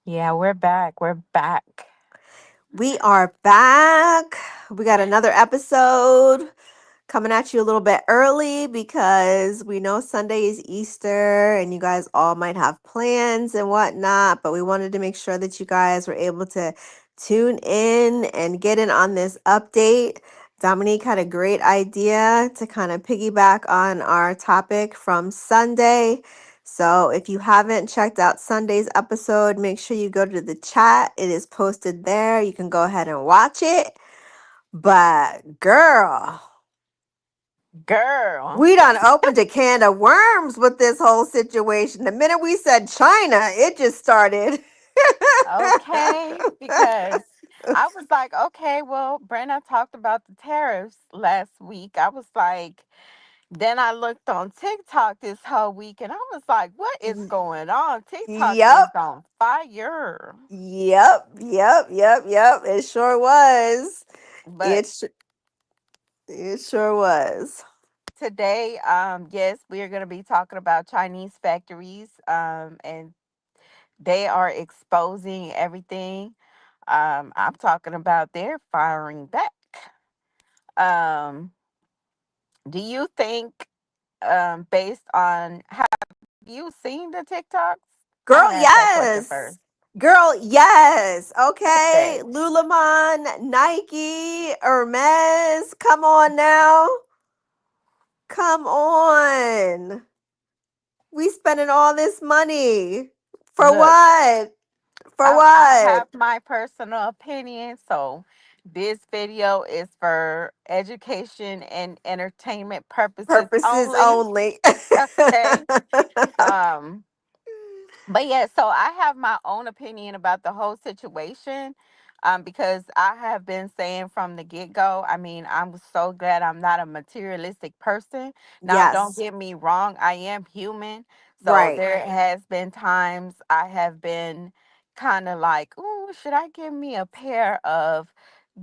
Yeah, we're back. We're back. We are back. We got another episode coming at you a little bit early because we know Sunday is Easter and you guys all might have plans and whatnot, but we wanted to make sure that you guys were able to tune in and get in on this update. Dominique had a great idea to kind of piggyback on our topic from Sunday. So if you haven't checked out Sunday's episode, make sure you go to the chat. It is posted there. You can go ahead and watch it. But girl, Girl. we done opened a can of worms with this whole situation. The minute we said China, it just started. Okay. Because I was like, okay, well, Brenda talked about the tariffs last week. I was like, then I looked on TikTok this whole week and I was like, what is going on? TikTok is Yep, on fire. yep. It sure was. But It sh- it sure was. today, yes, we are going to be talking about Chinese factories, and they are exposing everything. I'm talking about they're firing back. Um, do you think, based on, have you seen the TikToks? I'm Girl, gonna ask that question yes. first. Girl, yes. Okay. Okay, Lululemon, Nike, Hermes. Come on now. Come on. We spending all this money. For look, what? For I have what? my personal opinion, so this video is for education and entertainment purposes Purposes only. only. Okay. Um, But yeah, so I have my own opinion about the whole situation. Because I have been saying from the get go, I mean, I'm so glad I'm not a materialistic person. Now, don't Yes. get me wrong, I am human. So Right. there has been times I have been kind of like, ooh, should I get me a pair of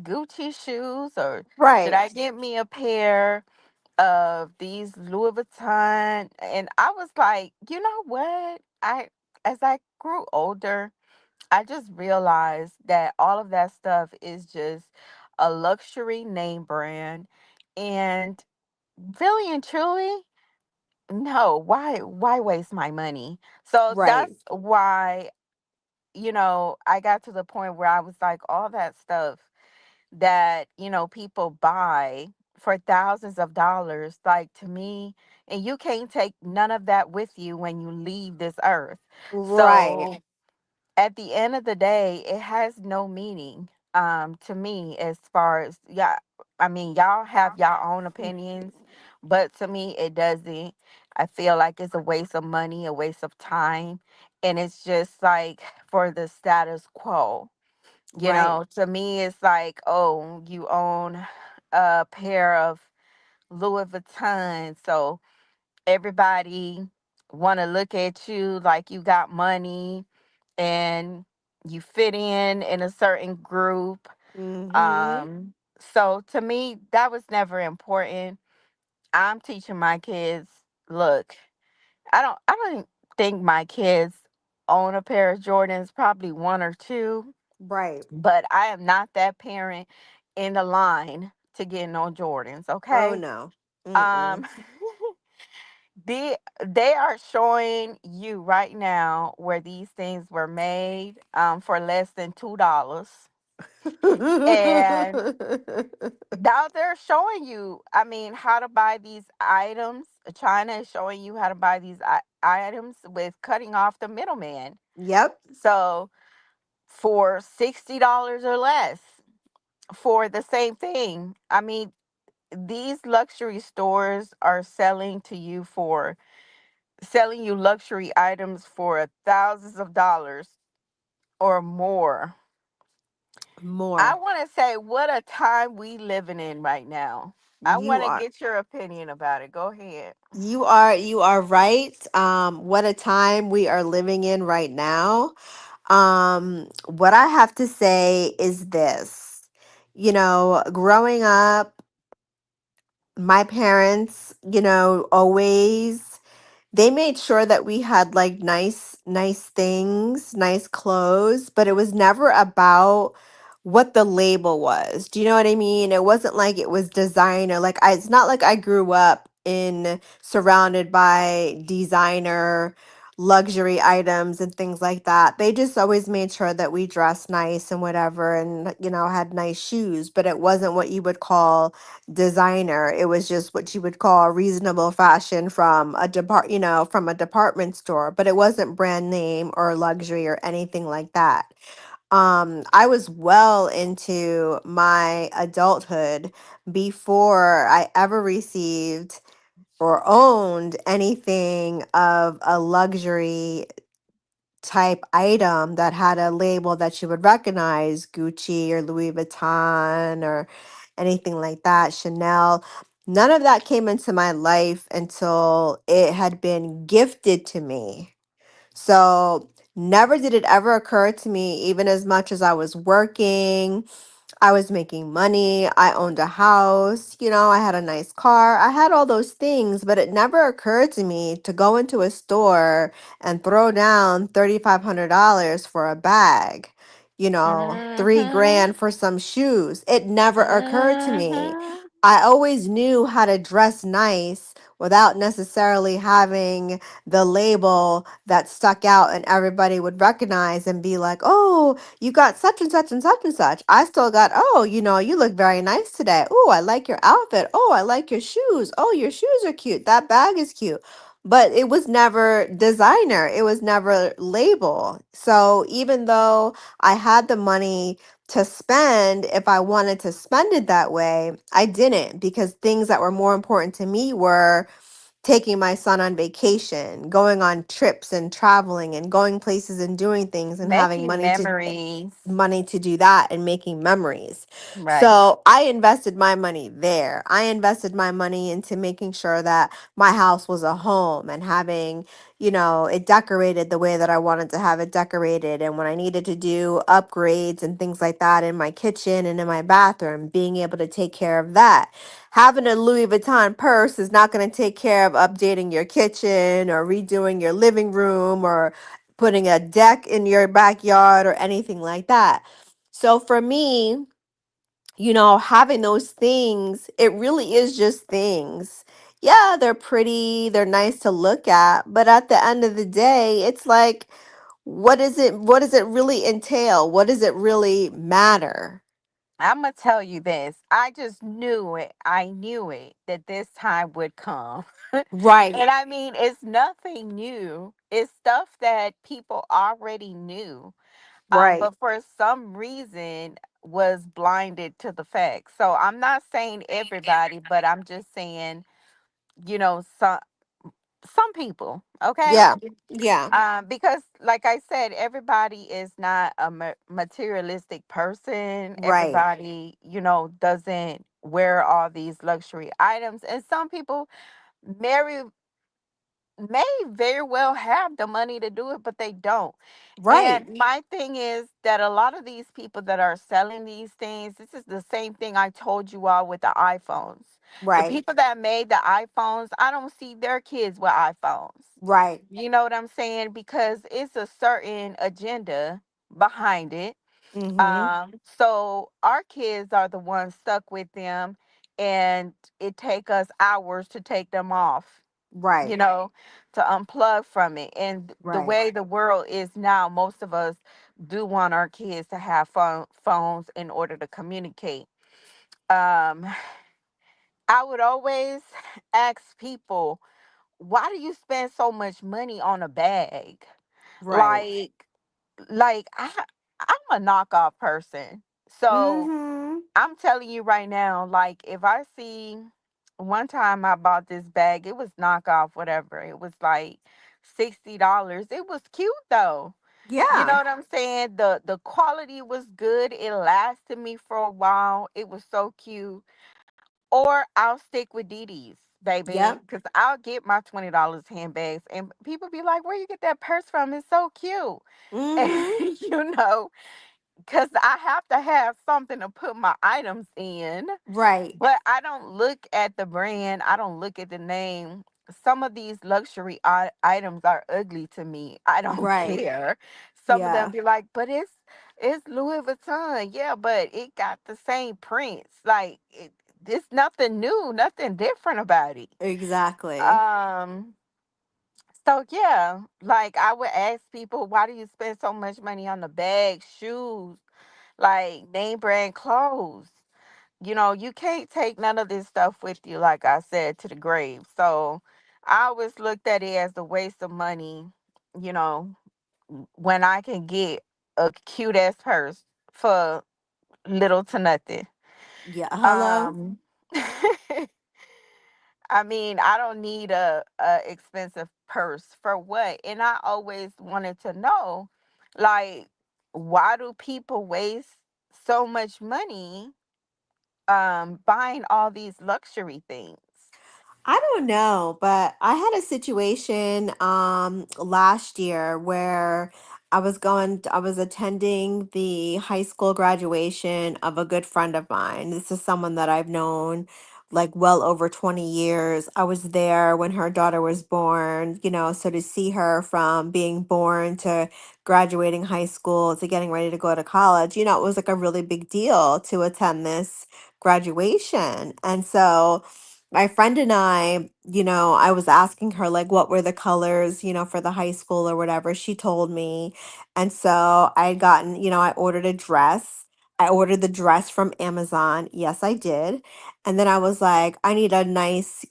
Gucci shoes, or should Right. I get me a pair of these Louis Vuitton? And I was like, you know what? As I grew older, I just realized that all of that stuff is just a luxury name brand. And really and truly, no, why waste my money? So Right. that's why, I got to the point where I was like, all that stuff that people buy for thousands of dollars, like, to me, and you can't take none of that with you when you leave this earth. Right. So at the end of the day, it has no meaning, to me, as far as, yeah, I mean, y'all have your own opinions, but to me it doesn't. I feel like it's a waste of money, a waste of time, and it's just like for the status quo. Right. To me, it's like, oh, you own a pair of Louis Vuitton, so everybody want to look at you like you got money and you fit in a certain group. Mm-hmm. So to me, that was never important. I'm teaching my kids, look, I don't think my kids own a pair of Jordans, probably one or two, Right. but I am not that parent in the line to get no Jordans, Oh okay? no. Mm-mm. Um they are showing you right now where these things were made, for less than $2. And now they're showing you, I mean, how to buy these items. China is showing you how to buy these items with cutting off the middleman. Yep. So for $60 or less for the same thing. I mean, these luxury stores are selling you luxury items for thousands of dollars or more. I More. want to say, what a time we living in right now. I You want to are. get your opinion about it. Go ahead. You are right. What a time we are living in right now. What I have to say is this. Growing up, my parents, always they made sure that we had like nice things, nice clothes, but it was never about what the label was. Do you know what I mean? It wasn't like it was designer. It's not like I grew up in surrounded by designer luxury items and things like that. They just always made sure that we dressed nice and whatever, and had nice shoes, but it wasn't what you would call designer. It was just what you would call reasonable fashion from from a department store, but it wasn't brand name or luxury or anything like that. I was well into my adulthood before I ever received or owned anything of a luxury type item that had a label that you would recognize, Gucci or Louis Vuitton or anything like that, Chanel. None of that came into my life until it had been gifted to me. So never did it ever occur to me, even as much as I was working, I was making money. I owned a house. I had a nice car. I had all those things, but it never occurred to me to go into a store and throw down $3,500 for a bag, 3 grand Mhm. for some shoes. It never occurred to me. Mhm. I always knew how to dress nice without necessarily having the label that stuck out and everybody would recognize and be like, oh, you got such and such and such and such. I still got, oh, you look very nice today. Oh, I like your outfit. Oh, I like your shoes. Oh, your shoes are cute. That bag is cute. But it was never designer, it was never label. So even though I had the money to spend, if I wanted to spend it that way, I didn't, because things that were more important to me were taking my son on vacation, going on trips and traveling and going places and doing things and having Making memories. money to do that and making memories. Right. So I invested my money there. I invested my money into making sure that my house was a home and having, it decorated the way that I wanted to have it decorated. And when I needed to do upgrades and things like that in my kitchen and in my bathroom, being able to take care of that. Having a Louis Vuitton purse is not going to take care of updating your kitchen or redoing your living room or putting a deck in your backyard or anything like that. So for me, having those things, it really is just things. Yeah, they're pretty, they're nice to look at, but at the end of the day, it's like, what does it really entail? What does it really matter? I'm gonna tell you this. I just knew it. I knew it that this time would come. Right, And I mean, it's nothing new. It's stuff that people already knew. right, But for some reason was blinded to the facts. So I'm not saying everybody, but I'm just saying, some people, okay? yeah, yeah, Because like I said, everybody is not a materialistic person. right, Everybody, doesn't wear all these luxury items, and some people marry may very well have the money to do it, but they don't. right, And my thing is that a lot of these people that are selling these things, this is the same thing I told you all with the iPhones. The right, people that made the iPhones, I don't see their kids with iPhones. right. You know what I'm saying? Because it's a certain agenda behind it. Mm-hmm. So our kids are the ones stuck with them, and it take us hours to take them off, you Right, know, to unplug from it. And the right, way the world is now, most of us do want our kids to have phones in order to communicate. Um, I would always ask people, why do you spend so much money on a bag? right. Like, I'm a knockoff person. So Mm-hmm. I'm telling you right now, like if I see one time I bought this bag, it was knockoff, whatever. It was like $60. It was cute though. You know Yeah. what I'm saying? The quality was good. It lasted me for a while. It was so cute. Or I'll stick with Didi's, baby, Yep. because I'll get my $20 handbags. And people be like, where you get that purse from? It's so cute. Mm-hmm. And, because I have to have something to put my items in. Right. But I don't look at the brand. I don't look at the name. some of these luxury items are ugly to me. I don't Right. care. Some of them Yeah. be like, but it's Louis Vuitton. Yeah, but it got the same prints. Like it's nothing new, nothing different about it. Exactly. Um so yeah, like I would ask people, why do you spend so much money on the bags, shoes, like name brand clothes? You can't take none of this stuff with you, like I said, to the grave. So I always looked at it as a waste of money, you know, when I can get a cute ass purse for little to nothing. Yeah. Hello. Um I mean, I don't need a expensive purse for what? And I always wanted to know, like, why do people waste so much money buying all these luxury things? I don't know, but I had a situation last year where I was attending the high school graduation of a good friend of mine. This is someone that I've known like well over 20 years. I was there when her daughter was born, so to see her from being born to graduating high school to getting ready to go to college, it was like a really big deal to attend this graduation. And so my friend and I, I was asking her like what were the colors, for the high school or whatever. She told me. And so I had gotten, I ordered a dress. I ordered the dress from Amazon. Yes, I did. And then I was like, I need a nice,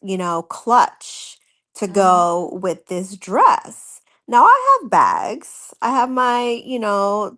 clutch to Hmm. go with this dress. Now I have bags. I have my,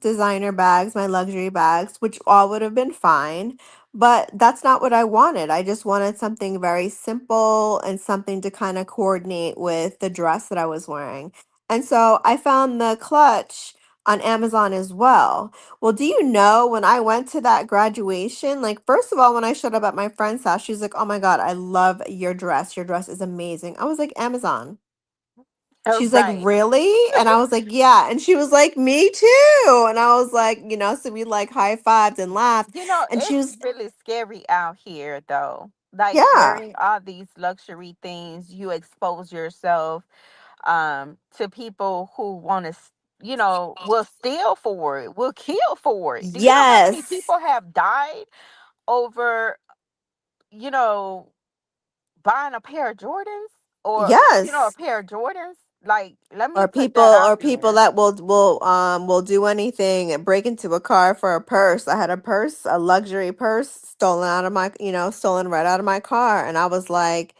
designer bags, my luxury bags, which all would have been fine. But that's not what I wanted. I just wanted something very simple and something to kind of coordinate with the dress that I was wearing. And so I found the clutch on Amazon as well. Well, do you know when I went to that graduation, like, first of all, when I showed up at my friend's house, she's like, oh my God, I love your dress. Your dress is amazing. I was like, Amazon. Oh, She's like, right. really? And I was like, yeah. And she was like, me too. And I was like, so we like high fived and laughed. And she It's was, really scary out here, though. Like yeah. wearing all these luxury things, you expose yourself to people who want to, will steal for it, will kill for it. Do you know how many Yes. people have died over, you know, buying a pair of Jordans or, a Yes. pair of Jordans? Like, let me Or put people that out or people there. that will do anything and break into a car for a purse. I had a purse, a luxury purse stolen out of my, stolen right out of my car. And I was like,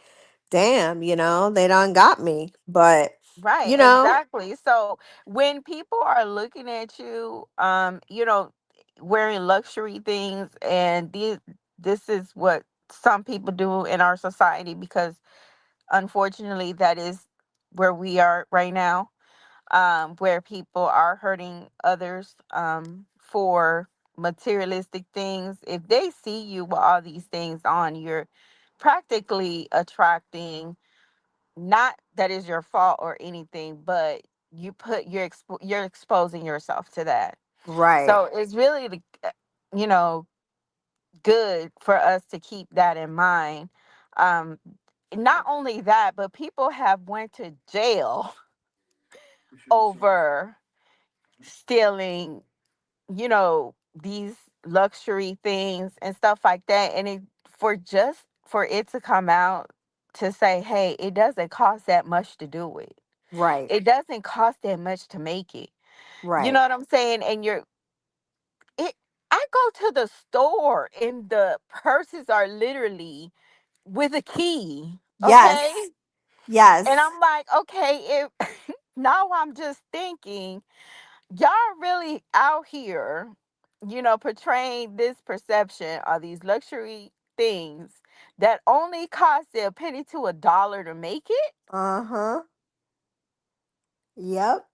damn, they done got me. But, Right, you know, exactly. So when people are looking at you, wearing luxury things, and this is what some people do in our society because unfortunately that is where we are right now, where people are hurting others for materialistic things. If they see you with all these things on, you're practically attracting, not that is your fault or anything, but you're exposing yourself to that. right. So it's really you know good for us to keep that in mind. um Not only that, but people have went to jail over stealing, these luxury things and stuff like that, and for it to come out to say, hey, it doesn't cost that much to do it. Right. It doesn't cost that much to make it. You know Right. what I'm saying? And it I go to the store and the purses are literally with a key. Okay? Yes. And Yes. I'm like, okay, if now I'm just thinking, y'all really out here, portraying this perception of these luxury things that only cost a penny to a dollar to make it. Uh-huh. Yep.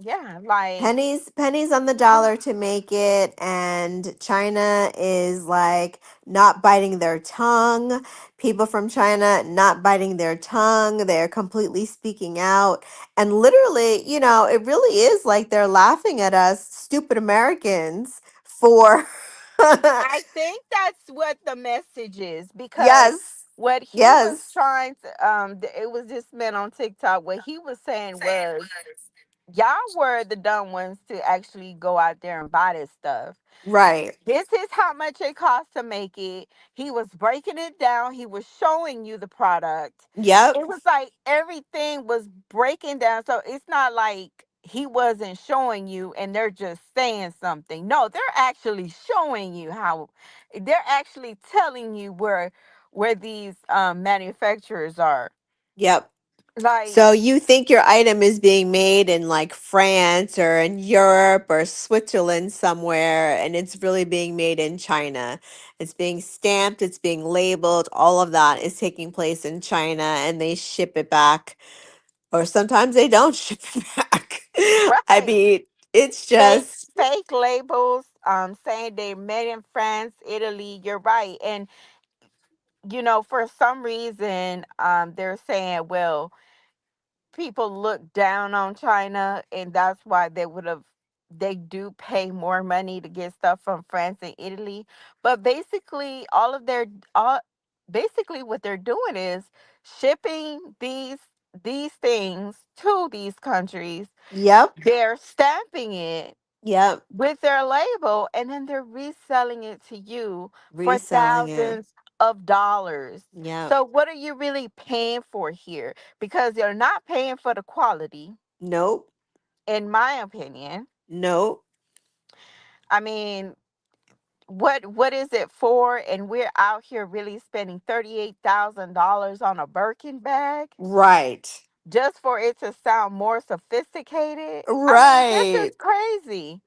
Yeah, like, Pennies on the dollar to make it, and China is like not biting their tongue. People from China not biting their tongue. They're completely speaking out. And literally, it really is like they're laughing at us stupid Americans for I think that's what the message is, because yes. what he was Yes. trying to it was this man on TikTok. What he was saying was, y'all were the dumb ones to actually go out there and buy this stuff. Right. This is how much it costs to make it. He was breaking it down. He was showing you the product. Yep. It was like everything was breaking down. So it's not like he wasn't showing you and they're just saying something. No, they're actually showing you how, they're actually telling you where these manufacturers are. Yep. Like, So you think your item is being made in like France or in Europe or Switzerland somewhere, and it's really being made in China. It's being stamped, it's being labeled, all of that is taking place in China, and they ship it back, or sometimes they don't ship it back. I right. mean, it's Fake just, fake labels saying they're made in France, Italy. You're right. And for some reason, they're saying, well, people look down on China, and that's why they do pay more money to get stuff from France and Italy. But all basically what they're doing is shipping these things to these countries. yep, They're stamping it yep, with their label, and then they're reselling it to you for reselling it. thousands of dollars. Yep. So what are you really paying for here? Because you're not paying for the quality, Nope. in my opinion. Nope. I mean, what is it for? And we're out here really spending $38,000 on a Birkin bag Right. just for it to sound more sophisticated. I mean, this is Right. crazy.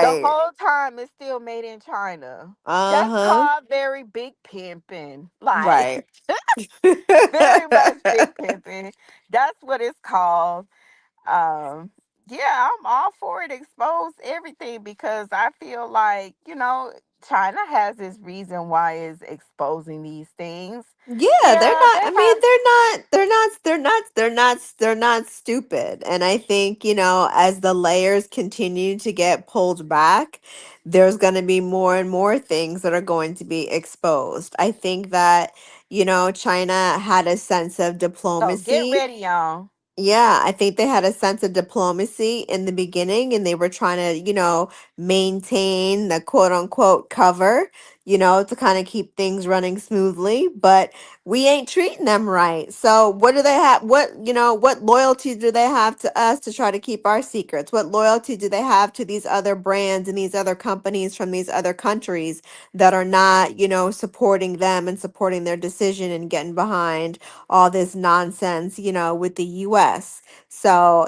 The Right. whole time it's still made in China. That's Uh-huh. called very big pimping. Like, Right. very much big pimping. That's what it's called. Um, yeah, I'm all for it. Expose everything because I feel like, China has this reason why it's exposing these things. Yeah, they're Yeah, not, they I mean, have. they're not stupid. And I think, as the layers continue to get pulled back, there's going to be more and more things that are going to be exposed. I think that, China had a sense of So get diplomacy. ready, y'all. Yeah, I think they had a sense of diplomacy in the beginning, and they were trying to, maintain the quote unquote cover, to kind of keep things running smoothly. But we ain't treating them right. So what do they have? What loyalty do they have to us to try to keep our secrets? What loyalty do they have to these other brands and these other companies from these other countries that are not, supporting them and supporting their decision and getting behind all this nonsense, with the US. So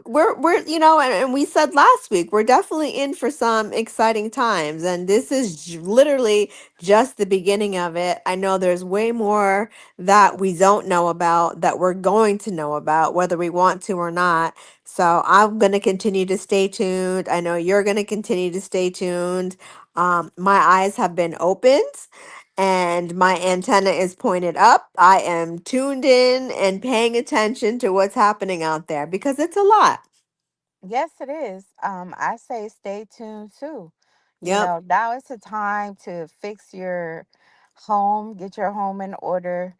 we're and we said last week we're definitely in for some exciting times, and this is literally just the beginning of it. I know there's way more that we don't know about that we're going to know about whether we want to or not. So I'm going to continue to stay tuned. I know you're going to continue to stay tuned. My eyes have been opened and my antenna is pointed up. I am tuned in and paying attention to what's happening out there because it's a lot. Yes, it is. I say stay tuned too. Yep. Now is the time to fix your home, get your home in order.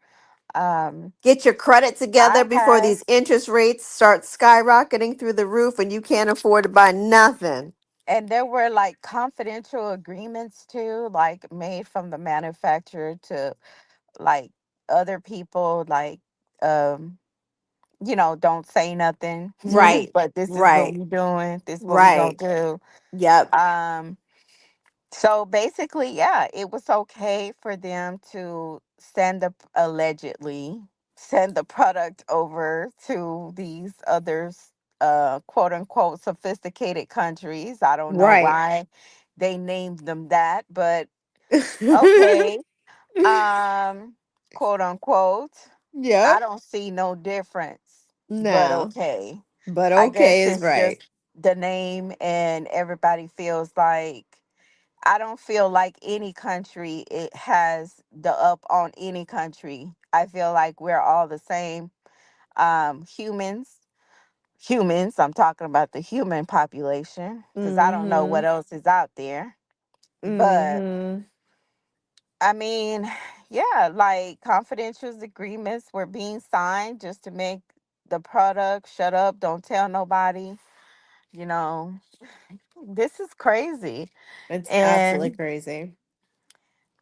Um, Get your credit together I before have, these interest rates start skyrocketing through the roof and you can't afford to buy nothing. and there were like confidential agreements too, like made from the manufacturer to like other people, like, um, don't say nothing, Right. but this is what Right. we doing. This what we gonna Right. do. Yep. Um, So basically, yeah, it was okay for them to allegedly send the product over to these others, quote unquote sophisticated countries. I don't know Right. why they named them that, but okay. Um, quote unquote. I Yep. don't see no difference, but No. okay. But I okay guess is it's just right. the name, and everybody feels like, I don't feel like any country it has the up on any country. I feel like we're all the same. Humans, humans. I'm talking about the human population because I don't know what Mhm. else is out there. But Mhm. I mean, Yeah, like confidential agreements were being signed just to make the product shut up, don't tell nobody. You know, this is crazy. It's absolutely And crazy.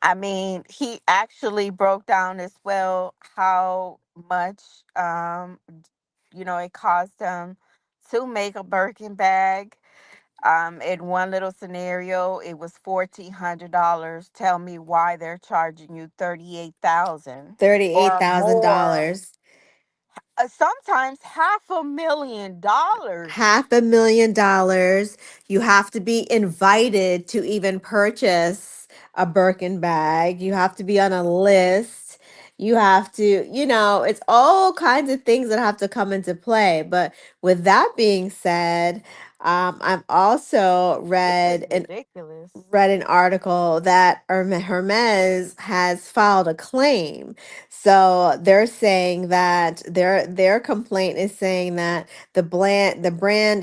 I mean, he actually broke down as well how much, it cost him to make a Birkin bag. In one little scenario, it was $1,400. Tell me why they're charging you 38,000 $38,000. or more. Sometimes $500,000. $500,000. You have to be invited to even purchase a Birkin bag. You have to be on a list. You have to, it's all kinds of things that have to come into play. But with that being said, I've also This is ridiculous. read an article that Hermes has filed a claim. So they're saying that their complaint is saying that the brand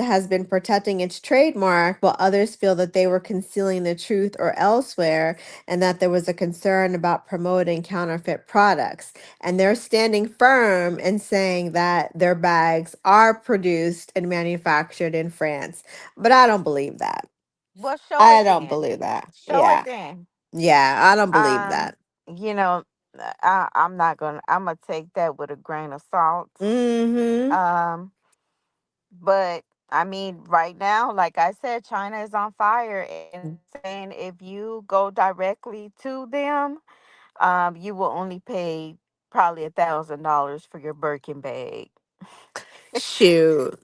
has been protecting its trademark, while others feel that they were concealing the truth or elsewhere, and that there was a concern about promoting counterfeit products. And they're standing firm and saying that their bags are produced and manufactured in France. But I don't believe that. Well, show I it don't then. believe that. Show it Yeah. then. Yeah, I don't believe Um, that. you know, I'm not gonna. I'm gonna take that with a grain of salt. Mm-hmm. Um, but I mean, right now, like I said, China is on fire, and they're saying if you go directly to them, you will only pay probably $1,000 for your Birkin bag. Shoot.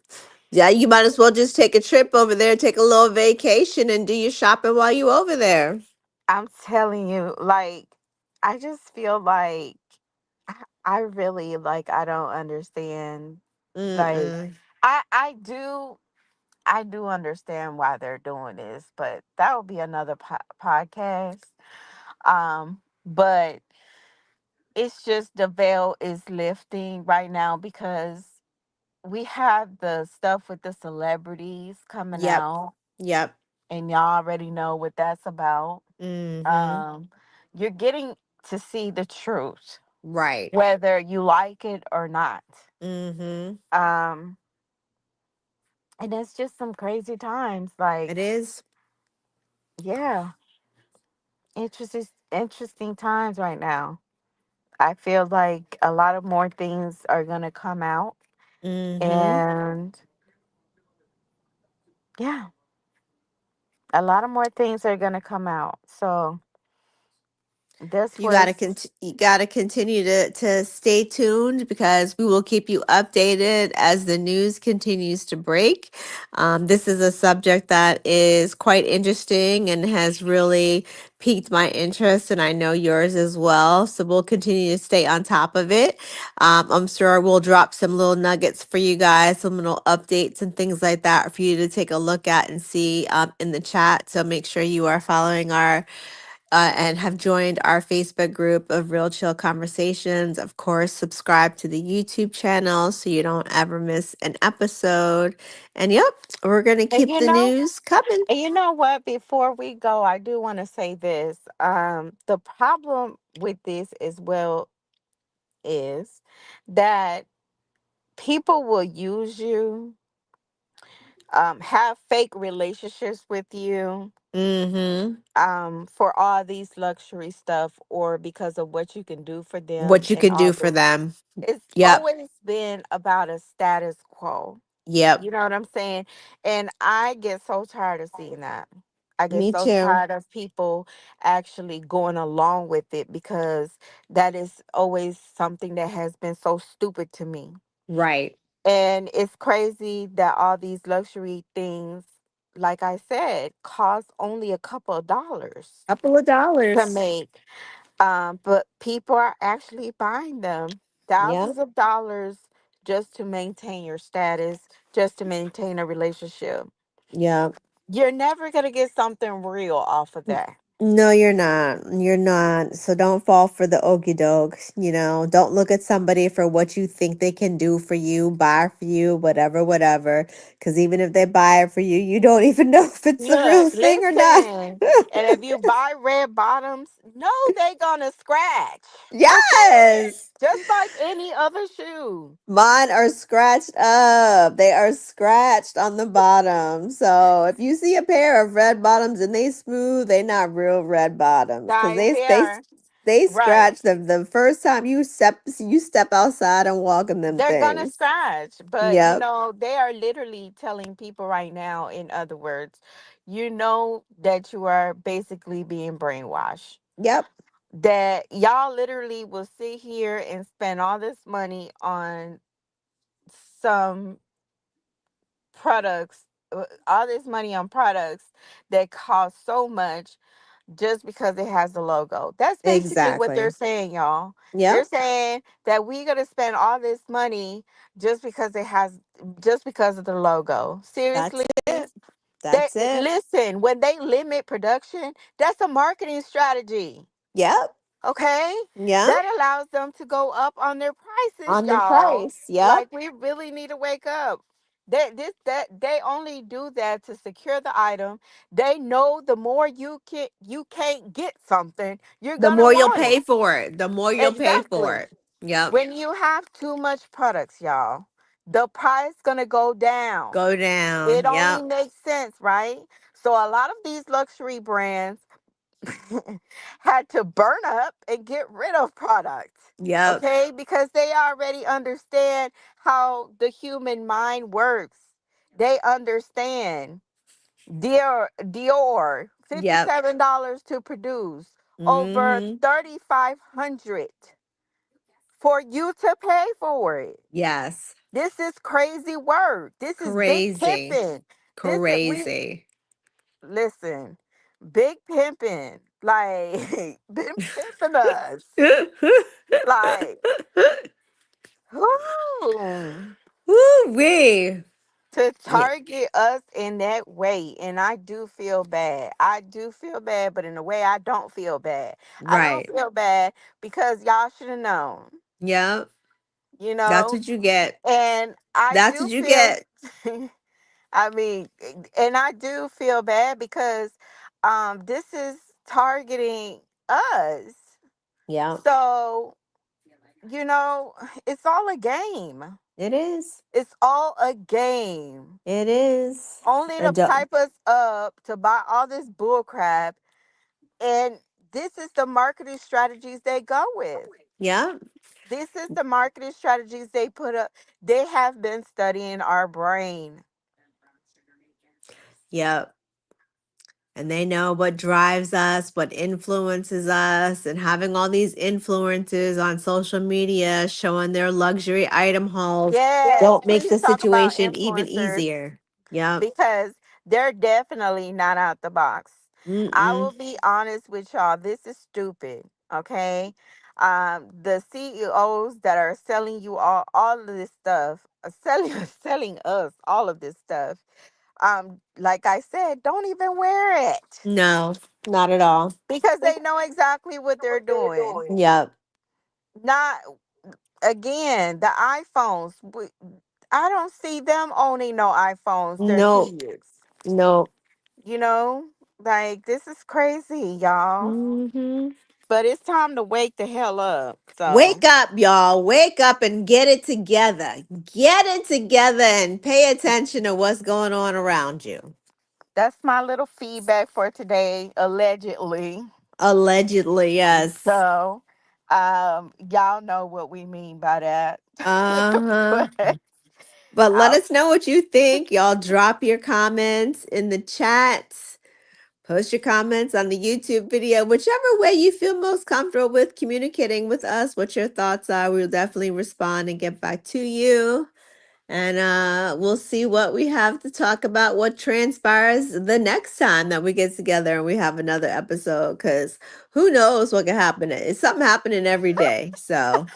Yeah, you might as well just take a trip over there, take a little vacation and do your shopping while you over there. I'm telling you, like, I just feel like I really like I don't understand. Like, Mm-mm. I do understand why they're doing this, but that will be another podcast. But it's just the veil is lifting right now because we have the stuff with the celebrities coming Yep. out, Yep. and y'all already know what that's about. Mm-hmm. Um, you're getting to see the truth, Right. whether you like it or not. Mm-hmm. Um, and it's just some crazy times. It Like, is. yeah, interesting times right now. I feel like a lot of more things are gonna come out, Mm-hmm. and yeah, a lot of more things are gonna come out. So this was You gotta continue to stay tuned because we will keep you updated as the news continues to break. This is a subject that is quite interesting and has really piqued my interest, and I know yours as well. So we'll continue to stay on top of it. I'm sure we'll drop some little nuggets for you guys, some little updates and things like that for you to take a look at and see in the chat. So make sure you are following our and have joined our Facebook group of Real Chill Conversations. Of course, subscribe to the YouTube channel so you don't ever miss an episode. And yep, we're going to and keep the news coming. you know what? Before we go, I do want to say this. The problem with this as well is that people will use you, have fake relationships with you, Mm-hmm. for all these luxury stuff, or because of what you can do for them What you and can all do for this. them. It's Yep. always been about a status quo. Yep. You know what I'm saying? And I get so tired of seeing that. I get Me so too. tired of people actually going along with it because that is always something that has been so stupid to me. Right. And it's crazy that all these luxury things, like I said, cost only a couple of dollars Couple of to dollars. make. But people are actually buying them Yep. thousands of dollars just to maintain your status, just to maintain a relationship. Yep. You're never gonna get something real off of that. No, you're not. You're not. So don't fall for the okey doke. Don't look at somebody for what you think they can do for you, buy for you, whatever, whatever. Because even if they buy it for you, you don't even know if it's the Look, real thing or not. listen. And if you buy red bottoms, no, they gonna scratch. Okay? Yes. Just like any other shoe. Mine are scratched up. They are scratched on the bottom. So if you see a pair of red bottoms and they smooth, they not real red bottoms because Guys, they right. scratch the first time you step outside and walk in them They're gonna things. scratch. But Yep. they are literally telling people right now, in other words, that you are basically being brainwashed. Yep. That y'all literally will sit here and spend all this money on some products, all this money on products that cost so much just because it has the logo. That's basically what they're Exactly. saying, y'all. They're Yep. saying that we're gonna spend all this money just because just because of the logo. That's Seriously? it. They That's it. listen, when they limit production, that's a marketing strategy. Yep. Okay? Yep. That allows them to go up on their prices, On the y'all. price. Yep. Like we really need to wake up. They only do that to secure the item. They know the more you can't get something, you're The gonna more you'll want pay it. for it, the more you'll pay for Exactly. it. Yep. When you have too much products, y'all, the price gonna go down. Go It down. only Yep. makes sense, right? So a lot of these luxury brands had to burn up and get rid of products. Yep. Okay? Because they already understand how the human mind works. They understand. Dior, Yep. $57 to produce, over Mm-hmm. 3,500 for you to pay for it. Yes. This is crazy work. This is big Crazy. pimping. This is we Crazy. listen, big pimping. Like been pimping us. Like, who Woo-wee. to Yeah. target us in that way? And I do feel bad. I do feel bad, but in a way, I don't feel bad. I don't Right. feel bad because y'all should have known, Yep. you That's know? what you get. And I That's do what you feel, get. I mean, and I do feel bad because this is targeting us. Yep. So, you know, it's all a game. It is. It's all a game. It is. Only to And don't. pipe us up to buy all this bull crap. And this is the marketing strategies they go with. Yep. This is the marketing strategies they put up. They have been studying our brain. Yep. And they know what drives us, what influences us, and having all these influencers on social media showing their luxury item hauls Yes, don't make please the talk about situation even influencers easier. Yep. because they're definitely not out the box. I Mm-mm. will be honest with y'all. This is stupid. Okay. The CEOs that are selling you all of this stuff, selling selling us all of this stuff. Like I said, don't even wear it No, not at all. because they know exactly what they're doing. Yep. Not again the iPhones. I don't see them owning no iPhones. Their Nope. kids. Nope. You know, like this is crazy, y'all. Hmm. But it's time to wake the hell up. So Wake up, y'all. Wake up and get it together. Get it together and pay attention to what's going on around you. that's my little feedback for today, allegedly. Allegedly, yes. So, y'all know what we mean by that. Uh-huh. But But let I'll, us know what you think. Y'all drop your comments in the chat. Post your comments on the YouTube video, whichever way you feel most comfortable with communicating with us, what your thoughts are. We'll definitely respond and get back to you. And we'll see what we have to talk about, what transpires the next time that we get together and we have another episode. Because who knows what can happen? It's something happening every day. So,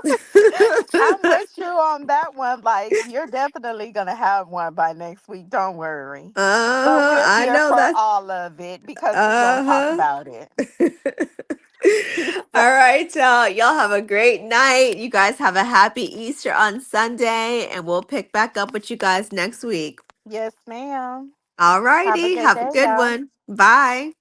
I'm with you on that one. Like you're definitely gonna have one by next week. Don't worry. But Uh-huh. we're I here know for that. all of it because we're gonna talk Uh-huh. about it. So, All right, y'all. Y'all have a great night. You guys have a happy Easter on Sunday, and we'll pick back up with you guys next week. yes, ma'am. All Have a righty. good Have a day, good y'all. one. Bye.